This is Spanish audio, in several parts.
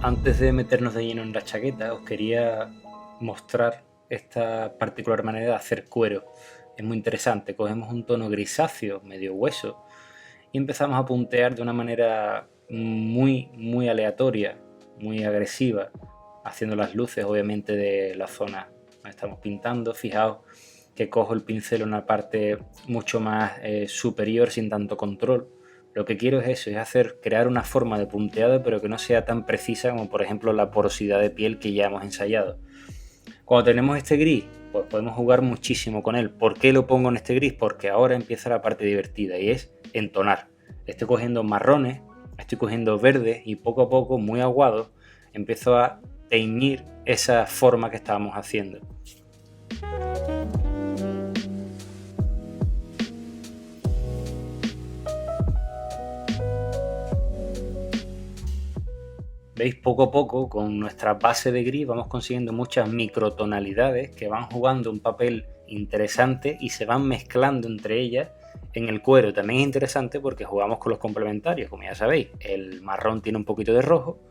Antes de meternos de lleno en la chaqueta, os quería mostrar esta particular manera de hacer cuero. Es muy interesante. Cogemos un tono grisáceo, medio hueso, y empezamos a puntear de una manera muy aleatoria, muy agresiva, haciendo las luces obviamente de la zona donde estamos pintando. Fijaos que cojo el pincel en una parte mucho más superior, sin tanto control. Lo que quiero es eso, es crear una forma de punteado, pero que no sea tan precisa como por ejemplo la porosidad de piel que ya hemos ensayado. Cuando tenemos este gris, pues podemos jugar muchísimo con él. ¿Por qué lo pongo en este gris? Porque ahora empieza la parte divertida y es entonar. Estoy cogiendo marrones, estoy cogiendo verdes y poco a poco, muy aguado, empiezo a teñir esa forma que estábamos haciendo. ¿Veis? Poco a poco, con nuestra base de gris, vamos consiguiendo muchas microtonalidades que van jugando un papel interesante y se van mezclando entre ellas en el cuero. También es interesante porque jugamos con los complementarios, como ya sabéis. El marrón tiene un poquito de rojo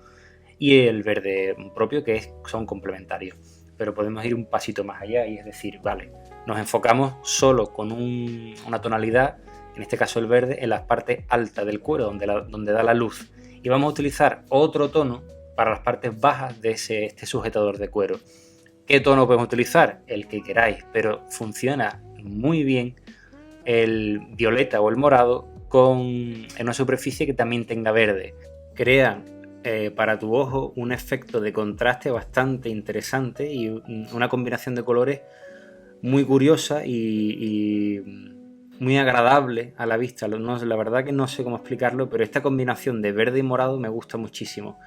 y el verde propio, son complementarios. Pero podemos ir un pasito más allá y es decir, vale, nos enfocamos solo con una tonalidad, en este caso el verde, en las partes altas del cuero, donde da la luz. Y vamos a utilizar otro tono para las partes bajas de este sujetador de cuero. ¿Qué tono podemos utilizar? El que queráis, pero funciona muy bien el violeta o el morado en una superficie que también tenga verde. Crean para tu ojo un efecto de contraste bastante interesante y una combinación de colores muy curiosa y muy agradable a la vista. La verdad que no sé cómo explicarlo, pero esta combinación de verde y morado me gusta muchísimo.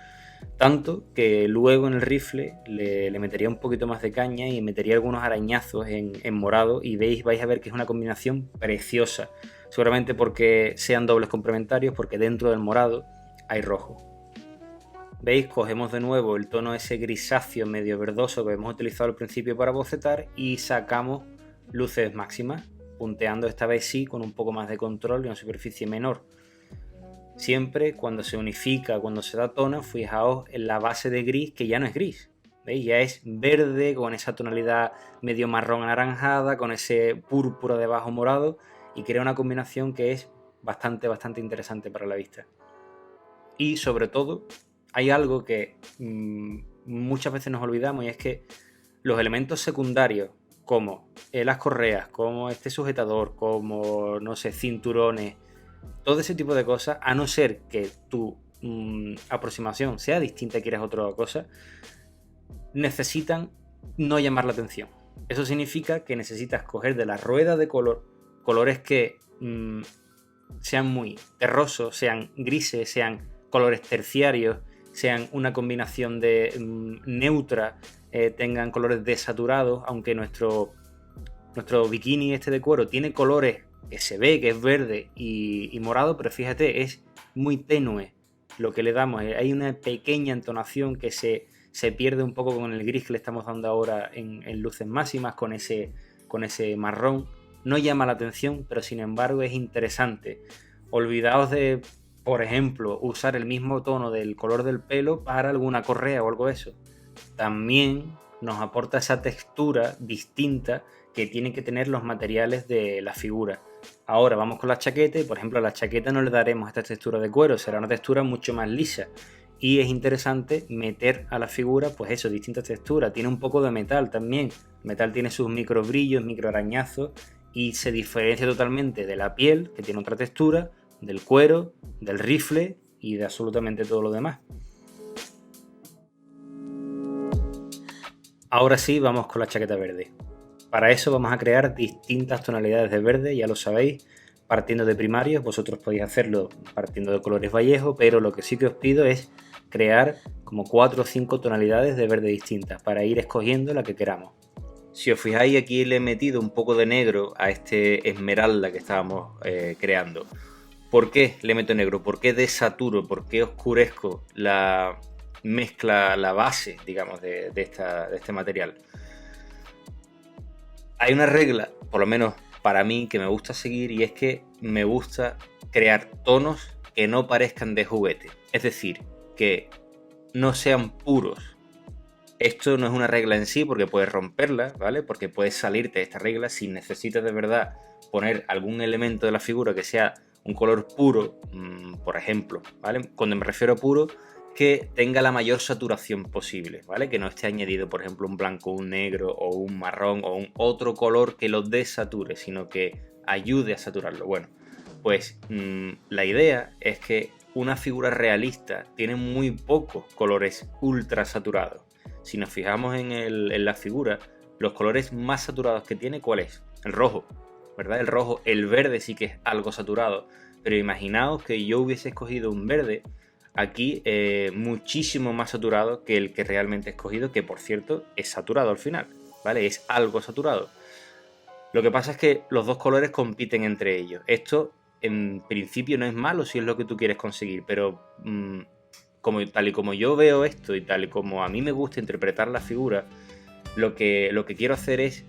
Tanto que luego en el rifle le metería un poquito más de caña y metería algunos arañazos en morado y vais a ver que es una combinación preciosa. Seguramente porque sean dobles complementarios, porque dentro del morado hay rojo. ¿Veis? Cogemos de nuevo el tono ese grisáceo medio verdoso que hemos utilizado al principio para bocetar y sacamos luces máximas, punteando esta vez sí con un poco más de control y una superficie menor. Siempre cuando se unifica, cuando se da tono, fijaos en la base de gris, que ya no es gris, ¿veis? Ya es verde con esa tonalidad medio marrón anaranjada, con ese púrpura debajo morado, y crea una combinación que es bastante interesante para la vista. Y sobre todo hay algo que muchas veces nos olvidamos, y es que los elementos secundarios como las correas, como este sujetador, como no sé, cinturones, todo ese tipo de cosas, a no ser que tu aproximación sea distinta y quieras otra cosa, necesitan no llamar la atención. Eso significa que necesitas coger de la rueda de colores que sean muy terrosos, sean grises, sean colores terciarios, sean una combinación de neutra, tengan colores desaturados, aunque nuestro bikini este de cuero tiene colores que se ve que es verde y morado, pero fíjate, es muy tenue lo que le damos. Hay una pequeña entonación que se pierde un poco con el gris que le estamos dando ahora en luces máximas, con ese marrón. No llama la atención, pero sin embargo es interesante. Olvidaos de, por ejemplo, usar el mismo tono del color del pelo para alguna correa o algo de eso. También nos aporta esa textura distinta que tienen que tener los materiales de la figura. Ahora vamos con la chaqueta y, por ejemplo, a la chaqueta no le daremos esta textura de cuero, será una textura mucho más lisa. Y es interesante meter a la figura, pues eso, distintas texturas. Tiene un poco de metal también. El metal tiene sus micro brillos, micro arañazos y se diferencia totalmente de la piel, que tiene otra textura, del cuero, del rifle y de absolutamente todo lo demás. Ahora sí, vamos con la chaqueta verde. Para eso vamos a crear distintas tonalidades de verde, ya lo sabéis, partiendo de primarios. Vosotros podéis hacerlo partiendo de colores Vallejo, pero lo que sí que os pido es crear como 4 o 5 tonalidades de verde distintas para ir escogiendo la que queramos. Si os fijáis, aquí le he metido un poco de negro a este esmeralda que estábamos creando. ¿Por qué le meto negro? ¿Por qué desaturo? ¿Por qué oscurezco la mezcla, la base, digamos, de este material? Hay una regla, por lo menos para mí, que me gusta seguir, y es que me gusta crear tonos que no parezcan de juguete. Es decir, que no sean puros. Esto no es una regla en sí porque puedes romperla, ¿vale? Porque puedes salirte de esta regla si necesitas de verdad poner algún elemento de la figura que sea un color puro, por ejemplo, ¿vale? Cuando me refiero a puro, que tenga la mayor saturación posible, ¿vale? Que no esté añadido, por ejemplo, un blanco, un negro o un marrón o un otro color que lo desature, sino que ayude a saturarlo. Bueno, pues la idea es que una figura realista tiene muy pocos colores ultra saturados. Si nos fijamos en la figura, los colores más saturados que tiene, ¿cuál es? El rojo, ¿verdad? El rojo, el verde sí que es algo saturado, pero imaginaos que yo hubiese escogido un verde aquí muchísimo más saturado que el que realmente he escogido, que por cierto es saturado al final, ¿vale? Es algo saturado. Lo que pasa es que los dos colores compiten entre ellos. Esto en principio no es malo si es lo que tú quieres conseguir, pero tal y como yo veo esto y tal y como a mí me gusta interpretar la figura, lo que quiero hacer es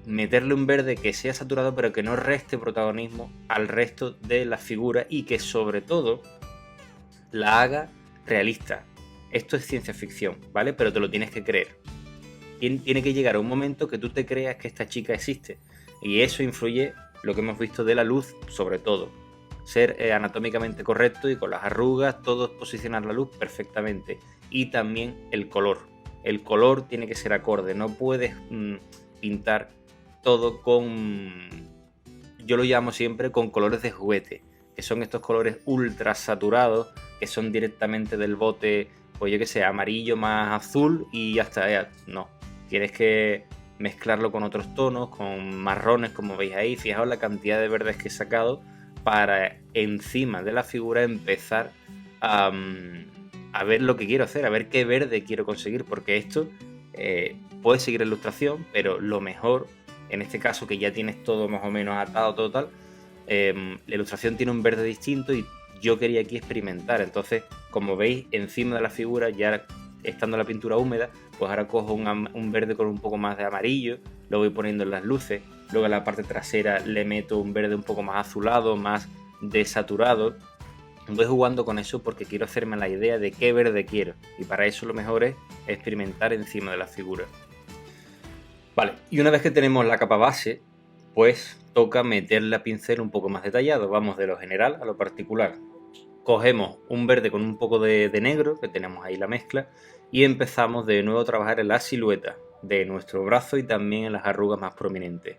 meterle un verde que sea saturado pero que no reste protagonismo al resto de la figura y que sobre todo la haga realista. Esto es ciencia ficción, ¿vale? Pero te lo tienes que creer. Tiene que llegar a un momento que tú te creas que esta chica existe. Y eso influye lo que hemos visto de la luz, sobre todo. Ser anatómicamente correcto y con las arrugas, todo posicionar la luz perfectamente. Y también el color. El color tiene que ser acorde. No puedes pintar todo con... Yo lo llamo siempre con colores de juguete, que son estos colores ultra saturados, que son directamente del bote, pues yo que sé, amarillo más azul y ya está. No, tienes que mezclarlo con otros tonos, con marrones, como veis ahí. Fijaos la cantidad de verdes que he sacado para encima de la figura empezar a ver lo que quiero hacer, a ver qué verde quiero conseguir, porque esto puede seguir la ilustración, pero lo mejor, en este caso que ya tienes todo más o menos atado, todo tal, la ilustración tiene un verde distinto y yo quería aquí experimentar. Entonces, como veis, encima de la figura, ya estando la pintura húmeda, pues ahora cojo un verde con un poco más de amarillo, lo voy poniendo en las luces, luego en la parte trasera le meto un verde un poco más azulado, más desaturado. Voy jugando con eso porque quiero hacerme la idea de qué verde quiero, y para eso lo mejor es experimentar encima de la figura. Vale, y una vez que tenemos la capa base, pues toca meterle a pincel un poco más detallado. Vamos de lo general a lo particular. Cogemos un verde con un poco de negro, que tenemos ahí la mezcla, y empezamos de nuevo a trabajar en la silueta de nuestro brazo y también en las arrugas más prominentes.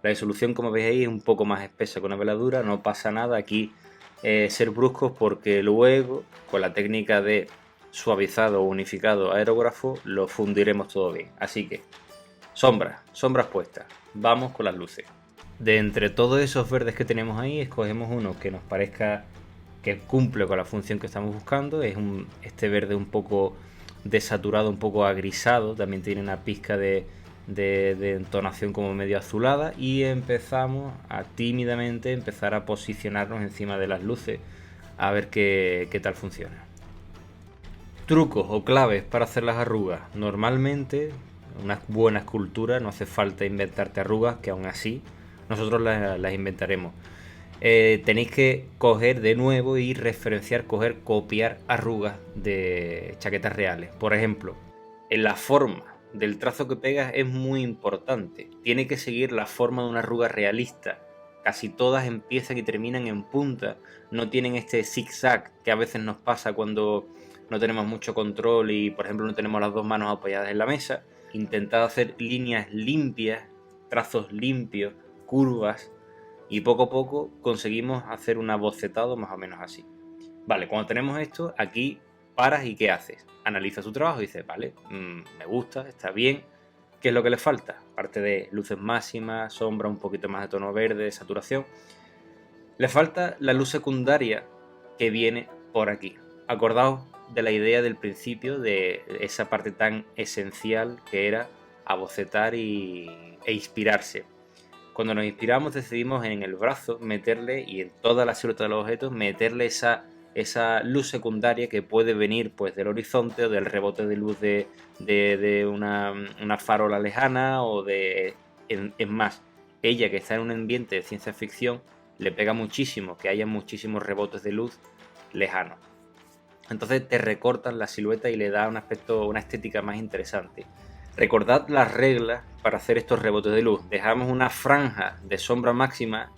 La disolución, como veis ahí, es un poco más espesa que una veladura, no pasa nada aquí ser bruscos porque luego con la técnica de suavizado o unificado aerógrafo lo fundiremos todo bien. Así que sombras puestas, vamos con las luces. De entre todos esos verdes que tenemos ahí, escogemos uno que nos parezca que cumple con la función que estamos buscando. Es este verde un poco desaturado, un poco agrisado, también tiene una pizca de entonación como medio azulada, y empezamos a tímidamente empezar a posicionarnos encima de las luces a ver qué tal funciona. Trucos o claves para hacer las arrugas. Normalmente una buena escultura no hace falta inventarte arrugas, que aún así nosotros las inventaremos. Tenéis que coger de nuevo y referenciar, copiar arrugas de chaquetas reales. Por ejemplo, en la forma del trazo que pegas es muy importante. Tiene que seguir la forma de una arruga realista. Casi todas empiezan y terminan en punta. No tienen este zigzag que a veces nos pasa cuando no tenemos mucho control y, por ejemplo, no tenemos las dos manos apoyadas en la mesa. Intentad hacer líneas limpias, trazos limpios, curvas, y poco a poco conseguimos hacer un bocetado más o menos así. Vale, cuando tenemos esto, aquí paras y ¿qué haces? Analizas tu trabajo y dices, vale, me gusta, está bien. ¿Qué es lo que le falta? Aparte de luces máximas, sombra, un poquito más de tono verde, saturación, le falta la luz secundaria que viene por aquí. Acordaos de la idea del principio, de esa parte tan esencial que era abocetar e inspirarse. Cuando nos inspiramos decidimos en el brazo meterle, y en toda la silueta de los objetos, meterle esa luz secundaria que puede venir pues del horizonte o del rebote de luz de una farola lejana o de... Es más, ella que está en un ambiente de ciencia ficción le pega muchísimo que haya muchísimos rebotes de luz lejanos. Entonces te recortan la silueta y le da un aspecto, una estética más interesante. Recordad las reglas para hacer estos rebotes de luz. Dejamos una franja de sombra máxima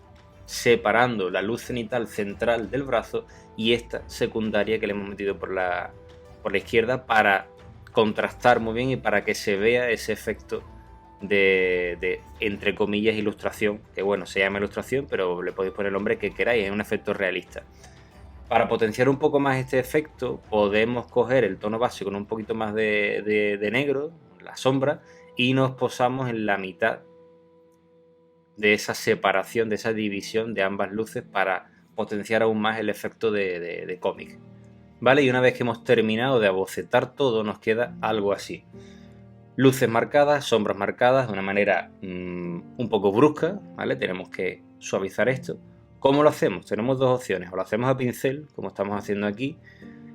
separando la luz cenital central del brazo y esta secundaria que le hemos metido por la izquierda para contrastar muy bien y para que se vea ese efecto de entre comillas ilustración, que bueno, se llama ilustración, pero le podéis poner el nombre que queráis, es un efecto realista. Para potenciar un poco más este efecto podemos coger el tono base con un poquito más de negro, la sombra, y nos posamos en la mitad de esa separación, de esa división de ambas luces para potenciar aún más el efecto de cómic. ¿Vale? Y una vez que hemos terminado de abocetar todo, nos queda algo así. Luces marcadas, sombras marcadas de una manera un poco brusca, ¿vale? Tenemos que suavizar esto. ¿Cómo lo hacemos? Tenemos dos opciones. O lo hacemos a pincel, como estamos haciendo aquí,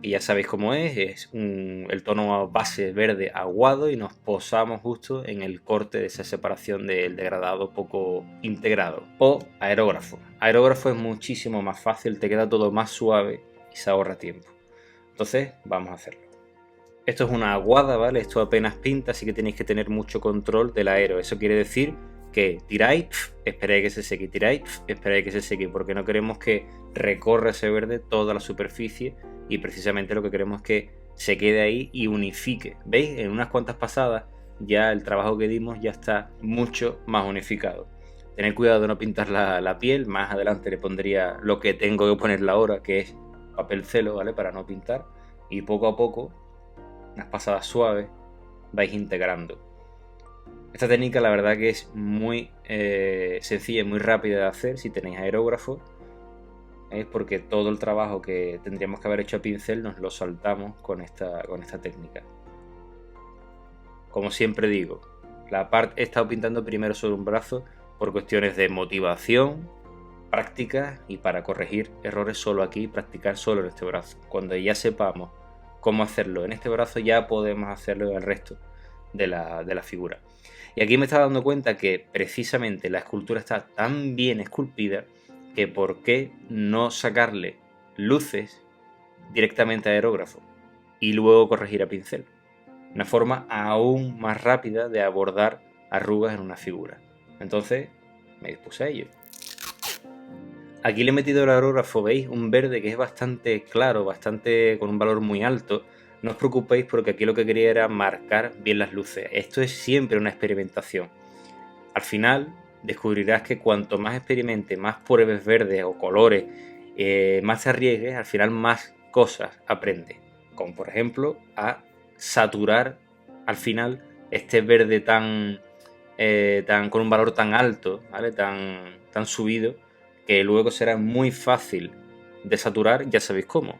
y ya sabéis cómo es el tono base verde aguado y nos posamos justo en el corte de esa separación del degradado poco integrado. O aerógrafo. Aerógrafo es muchísimo más fácil, te queda todo más suave y se ahorra tiempo. Entonces vamos a hacerlo. Esto es una aguada, ¿vale? Esto apenas pinta, así que tenéis que tener mucho control del aero. Eso quiere decir que tiráis, esperáis que se seque, tiráis, esperáis que se seque, porque no queremos que recorra ese verde toda la superficie y precisamente lo que queremos es que se quede ahí y unifique. ¿Veis? En unas cuantas pasadas ya el trabajo que dimos ya está mucho más unificado. Tened cuidado de no pintar la piel, más adelante le pondría lo que tengo que ponerle ahora, que es papel celo, ¿vale? Para no pintar, y poco a poco, unas pasadas suaves, vais integrando. Esta técnica la verdad que es muy sencilla y muy rápida de hacer si tenéis aerógrafo, es porque todo el trabajo que tendríamos que haber hecho a pincel nos lo saltamos con esta técnica. Como siempre digo, he estado pintando primero sobre un brazo por cuestiones de motivación, práctica y para corregir errores solo aquí, practicar solo en este brazo. Cuando ya sepamos cómo hacerlo en este brazo, ya podemos hacerlo en el resto de la figura. Y aquí me estaba dando cuenta que precisamente la escultura está tan bien esculpida que por qué no sacarle luces directamente a aerógrafo y luego corregir a pincel. Una forma aún más rápida de abordar arrugas en una figura. Entonces me dispuse a ello. Aquí le he metido el aerógrafo, veis, un verde que es bastante claro, bastante con un valor muy alto. No os preocupéis porque aquí lo que quería era marcar bien las luces. Esto es siempre una experimentación. Al final descubrirás que cuanto más experimentes, más pruebes verdes o colores, más te arriesgues, al final más cosas aprendes. Como por ejemplo a saturar al final este verde tan con un valor tan alto, ¿vale? tan subido, que luego será muy fácil de saturar, ya sabéis cómo.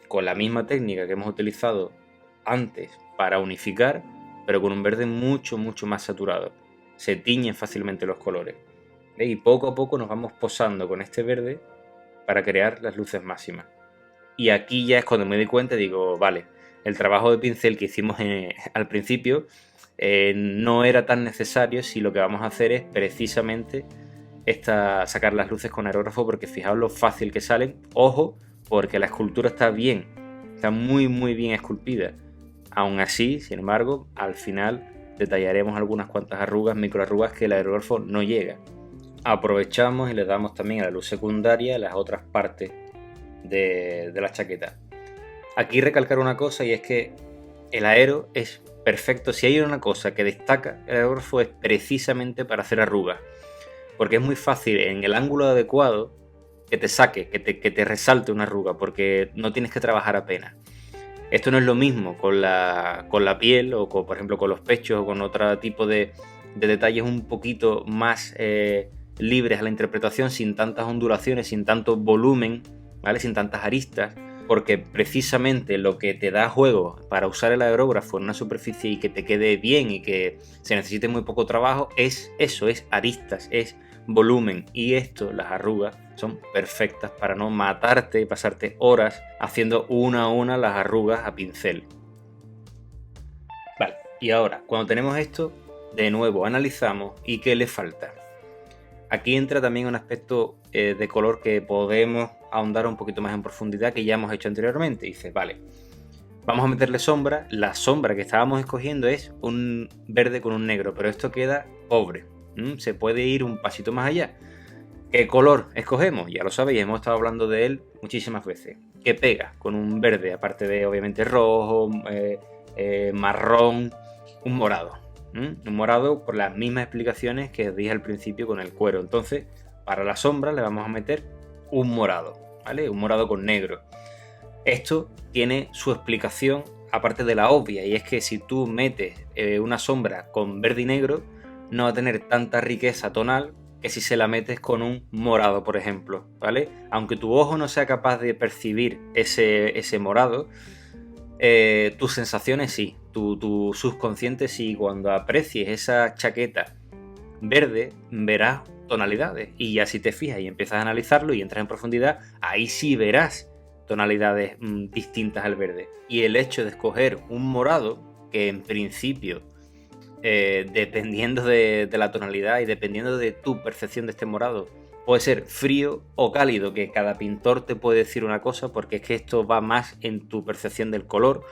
Con la misma técnica que hemos utilizado antes para unificar, pero con un verde mucho más saturado. Se tiñen fácilmente los colores. ¿Veis? Y poco a poco nos vamos posando con este verde para crear las luces máximas. Y aquí ya es cuando me doy cuenta y digo, vale, el trabajo de pincel que hicimos al principio no era tan necesario si lo que vamos a hacer es precisamente sacar las luces con aerógrafo, porque fijaos lo fácil que salen. Ojo, porque la escultura está bien, está muy bien esculpida. Aún así, sin embargo, al final detallaremos algunas cuantas arrugas, microarrugas que el aerógrafo no llega. Aprovechamos y le damos también a la luz secundaria las otras partes de la chaqueta. Aquí recalcar una cosa, y es que el aero es perfecto. Si hay una cosa que destaca el aerógrafo es precisamente para hacer arrugas, porque es muy fácil en el ángulo adecuado que te saque, que te resalte una arruga, porque no tienes que trabajar apenas. Esto no es lo mismo con la piel o por ejemplo con los pechos o con otro tipo de detalles un poquito más libres a la interpretación, sin tantas ondulaciones, sin tanto volumen, ¿vale? Sin tantas aristas, porque precisamente lo que te da juego para usar el aerógrafo en una superficie y que te quede bien y que se necesite muy poco trabajo es eso, es aristas, es volumen. Y esto, las arrugas, son perfectas para no matarte y pasarte horas haciendo una a una las arrugas a pincel. Vale, y ahora, cuando tenemos esto, de nuevo analizamos y qué le falta. Aquí entra también un aspecto de color que podemos ahondar un poquito más en profundidad que ya hemos hecho anteriormente. Dices, vale, vamos a meterle sombra. La sombra que estábamos escogiendo es un verde con un negro, pero esto queda pobre. Se puede ir un pasito más allá. ¿Qué color escogemos? Ya lo sabéis, hemos estado hablando de él muchísimas veces. ¿Qué pega con un verde? Aparte de, obviamente, rojo, marrón, un morado. Un morado por las mismas explicaciones que os dije al principio con el cuero. Entonces, para la sombra le vamos a meter un morado, ¿vale? Un morado con negro. Esto tiene su explicación aparte de la obvia, y es que si tú metes una sombra con verde y negro, no va a tener tanta riqueza tonal que si se la metes con un morado, por ejemplo, ¿vale? Aunque tu ojo no sea capaz de percibir ese morado, tus sensaciones sí, tu subconsciente sí. Cuando aprecies esa chaqueta verde, verás tonalidades, y ya si te fijas y empiezas a analizarlo y entras en profundidad, ahí sí verás tonalidades distintas al verde. Y el hecho de escoger un morado, que en principio, dependiendo de la tonalidad y dependiendo de tu percepción de este morado, puede ser frío o cálido, que cada pintor te puede decir una cosa, porque es que esto va más en tu percepción del color.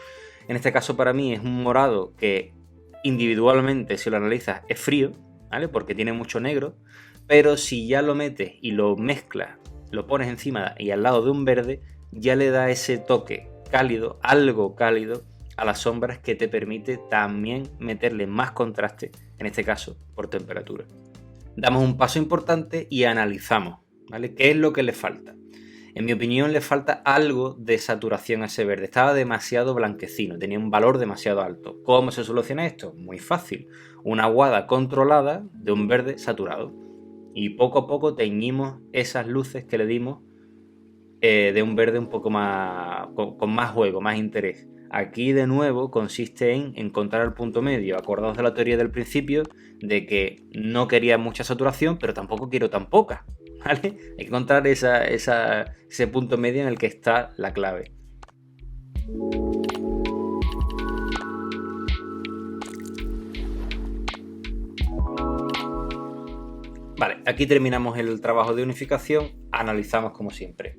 En este caso para mí es un morado que individualmente, si lo analizas, es frío, ¿vale? Porque tiene mucho negro, pero si ya lo metes y lo mezclas, lo pones encima y al lado de un verde, ya le da ese toque cálido, algo cálido, a las sombras, que te permite también meterle más contraste, en este caso por temperatura. Damos un paso importante y analizamos, ¿vale? ¿Qué es lo que le falta? En mi opinión, le falta algo de saturación a ese verde. Estaba demasiado blanquecino, tenía un valor demasiado alto. ¿Cómo se soluciona esto? Muy fácil. Una aguada controlada de un verde saturado. Y poco a poco teñimos esas luces que le dimos de un verde un poco más, con más juego, más interés. Aquí de nuevo consiste en encontrar el punto medio. Acordaos de la teoría del principio de que no quería mucha saturación, pero tampoco quiero tan poca, ¿vale? Hay que encontrar ese punto medio en el que está la clave. Vale, aquí terminamos el trabajo de unificación, analizamos como siempre.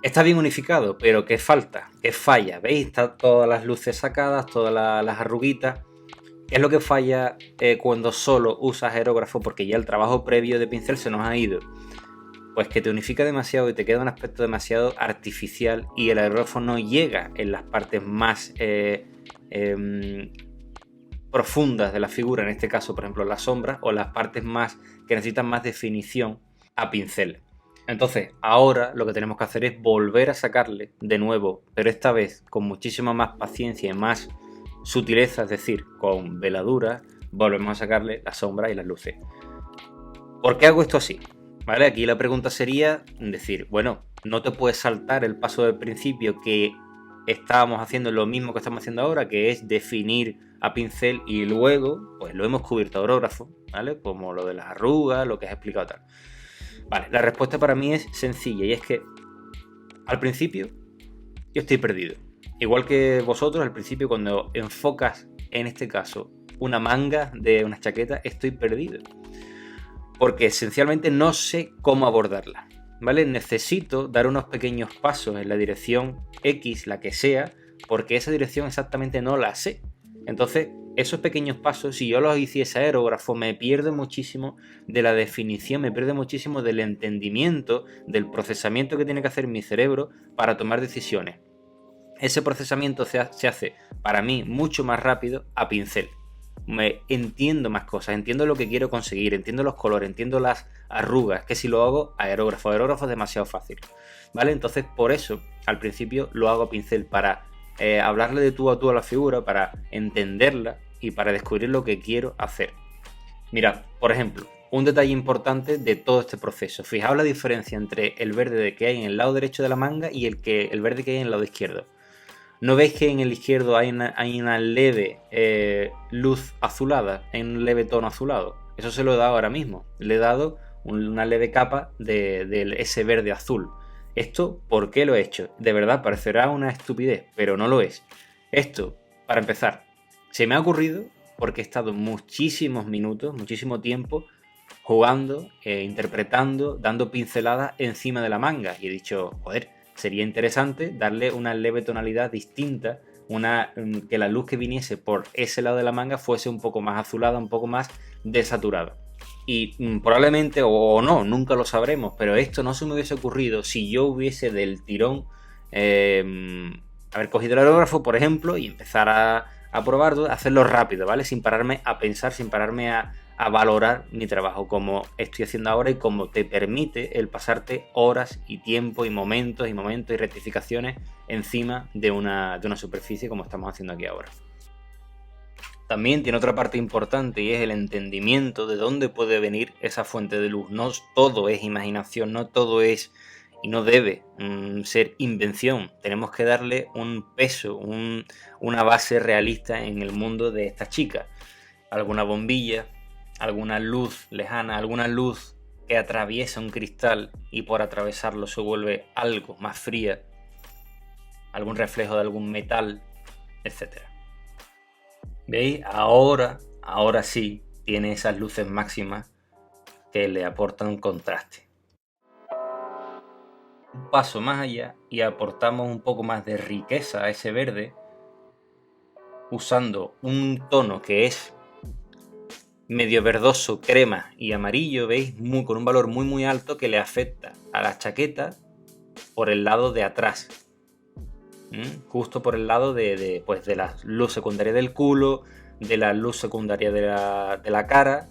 Está bien unificado, pero ¿qué falta? ¿Qué falla? ¿Veis? Están todas las luces sacadas, todas las arruguitas. ¿Qué es lo que falla cuando solo usas aerógrafo? Porque ya el trabajo previo de pincel se nos ha ido. Pues que te unifica demasiado y te queda un aspecto demasiado artificial, y el aerógrafo no llega en las partes más profundas de la figura, en este caso, por ejemplo, las sombras, o las partes más que necesitan más definición a pincel. Entonces, ahora lo que tenemos que hacer es volver a sacarle de nuevo, pero esta vez con muchísima más paciencia y más sutileza, es decir, con veladura, volvemos a sacarle las sombras y las luces. ¿Por qué hago esto así? ¿Vale? Aquí la pregunta sería decir, bueno, no te puedes saltar el paso del principio, que estábamos haciendo lo mismo que estamos haciendo ahora, que es definir a pincel y luego pues lo hemos cubierto a aerógrafo, ¿vale? Como lo de las arrugas, lo que has explicado tal. Vale, la respuesta para mí es sencilla, y es que al principio yo estoy perdido. Igual que vosotros, al principio cuando enfocas, en este caso, una manga de una chaqueta, estoy perdido. Porque esencialmente no sé cómo abordarla, ¿vale? Necesito dar unos pequeños pasos en la dirección X, la que sea, porque esa dirección exactamente no la sé. Entonces, esos pequeños pasos, si yo los hiciese aerógrafo, me pierdo muchísimo de la definición, me pierdo muchísimo del entendimiento, del procesamiento que tiene que hacer mi cerebro para tomar decisiones. Ese procesamiento se hace, para mí, mucho más rápido a pincel. Me entiendo más cosas, entiendo lo que quiero conseguir, entiendo los colores, entiendo las arrugas, que si lo hago aerógrafo es demasiado fácil, ¿vale? Entonces, por eso, al principio lo hago a pincel, para hablarle de tú a tú a la figura, para entenderla y para descubrir lo que quiero hacer. Mirad, por ejemplo, un detalle importante de todo este proceso. Fijaos la diferencia entre el verde que hay en el lado derecho de la manga y el verde que hay en el lado izquierdo. ¿No veis que en el izquierdo hay una leve luz azulada, en un leve tono azulado? Eso se lo he dado ahora mismo. Le he dado una leve capa de ese verde azul. ¿Esto por qué lo he hecho? De verdad, parecerá una estupidez, pero no lo es. Esto, para empezar, se me ha ocurrido porque he estado muchísimos minutos, muchísimo tiempo jugando, interpretando, dando pinceladas encima de la manga. Y he dicho, joder, sería interesante darle una leve tonalidad distinta, que la luz que viniese por ese lado de la manga fuese un poco más azulada, un poco más desaturada. Y probablemente, o no, nunca lo sabremos, pero esto no se me hubiese ocurrido si yo hubiese del tirón haber cogido el aerógrafo, por ejemplo, y empezar a probarlo, hacerlo rápido, ¿vale? Sin pararme a pensar, sin pararme a valorar mi trabajo, como estoy haciendo ahora y como te permite el pasarte horas y tiempo y momentos y rectificaciones encima de una superficie como estamos haciendo aquí ahora. También tiene otra parte importante y es el entendimiento de dónde puede venir esa fuente de luz. No todo es imaginación, no todo es y no debe ser invención. Tenemos que darle un peso, una base realista en el mundo de esta chica. Alguna bombilla, alguna luz lejana, alguna luz que atraviesa un cristal y por atravesarlo se vuelve algo más fría, algún reflejo de algún metal, etc. ¿Veis? Ahora sí tiene esas luces máximas que le aportan un contraste. Un paso más allá y aportamos un poco más de riqueza a ese verde usando un tono que es medio verdoso, crema y amarillo, ¿veis? Con un valor muy alto que le afecta a la chaqueta por el lado de atrás. Justo por el lado de la luz secundaria del culo, de la luz secundaria de la cara.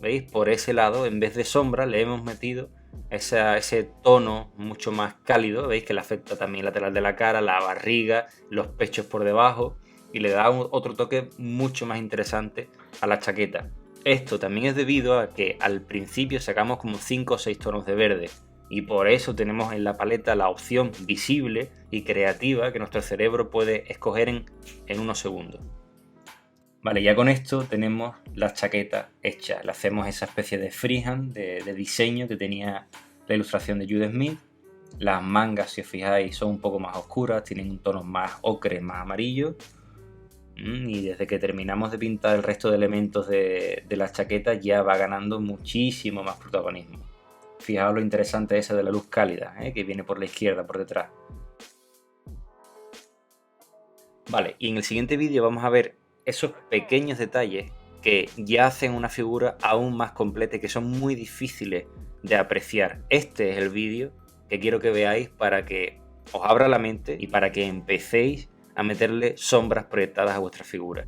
¿Veis? Por ese lado, en vez de sombra, le hemos metido ese tono mucho más cálido. ¿Veis? Que le afecta también el lateral de la cara, la barriga, los pechos por debajo. Y le da otro toque mucho más interesante a la chaqueta. Esto también es debido a que al principio sacamos como 5 o 6 tonos de verde. Y por eso tenemos en la paleta la opción visible y creativa que nuestro cerebro puede escoger en unos segundos. Vale, ya con esto tenemos la chaqueta hecha. Le hacemos esa especie de freehand, de diseño que tenía la ilustración de Jude Smith. Las mangas, si os fijáis, son un poco más oscuras, tienen un tono más ocre, más amarillo. Y desde que terminamos de pintar el resto de elementos de la chaqueta ya va ganando muchísimo más protagonismo. Fijaos lo interesante esa de la luz cálida, que viene por la izquierda, por detrás. Vale, y en el siguiente vídeo vamos a ver esos pequeños detalles que ya hacen una figura aún más completa y que son muy difíciles de apreciar. Este es el vídeo que quiero que veáis para que os abra la mente y para que empecéis a meterle sombras proyectadas a vuestra figura.